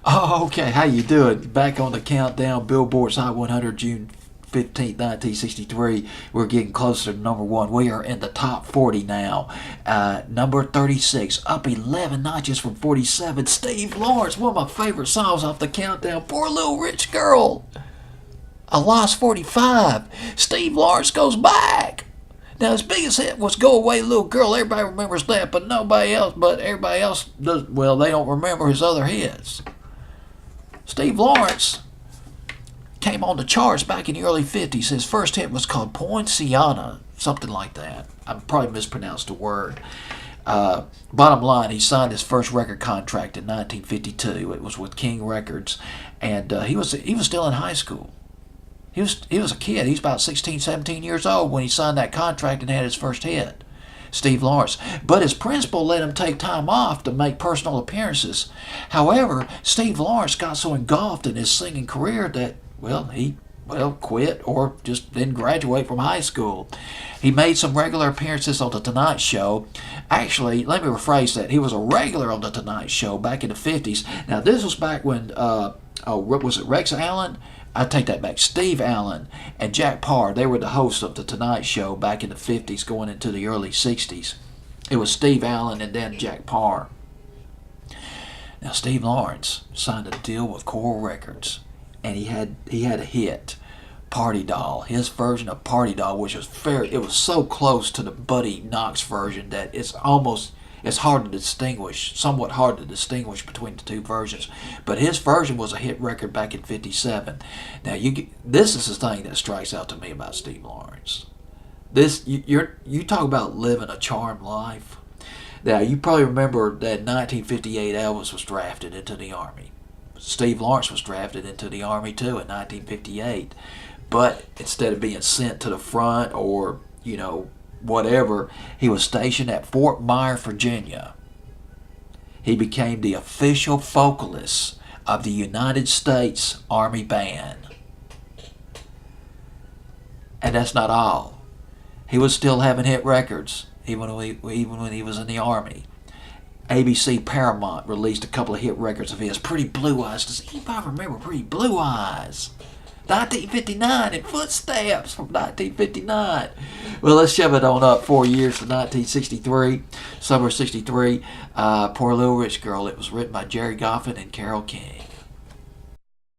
Oh, okay. How you doing? Back on the countdown. Billboards Hot 100, June 15th, 1963. We're getting closer to number one. We are in the top 40 now. Number 36, up 11 notches from 47. Steve Lawrence, one of my favorite songs off the countdown. Poor Little Rich Girl. I lost 45. Steve Lawrence goes back. Now his biggest hit was "Go Away, Little Girl." Everybody remembers that, but nobody else. But everybody else does. Well, they don't remember his other hits. Steve Lawrence came on the charts back in the early 50s. His first hit was called Poinciana, something like that. I probably mispronounced the word. Bottom line, he signed his first record contract in 1952. It was with King Records, and he was still in high school. He was a kid. He was about 16, 17 years old when he signed that contract and had his first hit. Steve Lawrence. But his principal let him take time off to make personal appearances. However, Steve Lawrence got so engulfed in his singing career that, he quit or just didn't graduate from high school. He made some regular appearances on The Tonight Show. Actually, let me rephrase that. He was a regular on The Tonight Show back in the 50s. Now, this was back when, was it Rex Allen? I take that back. Steve Allen and Jack Parr, they were the hosts of The Tonight Show back in the 50s going into the early 60s. It was Steve Allen and then Jack Parr. Now, Steve Lawrence signed a deal with Coral Records, and he had a hit, Party Doll. His version of Party Doll, which was it was so close to the Buddy Knox version that it's hard to distinguish, somewhat hard to distinguish between the two versions. But his version was a hit record back in '57. Now, this is the thing that strikes out to me about Steve Lawrence. You talk about living a charmed life. Now, you probably remember that in 1958 Elvis was drafted into the Army. Steve Lawrence was drafted into the Army too in 1958. But instead of being sent to the front or, whatever, he was stationed at Fort Myer, Virginia. He became the official vocalist of the United States Army Band. And that's not all. He was still having hit records even when he was in the Army. ABC Paramount released a couple of hit records of his. Pretty Blue Eyes. Does anybody remember Pretty Blue Eyes? 1959 and Footsteps from 1959. Well, let's shove it on up 4 years to 1963, summer '63. Poor Little Rich Girl. It was written by Jerry Goffin and Carole King.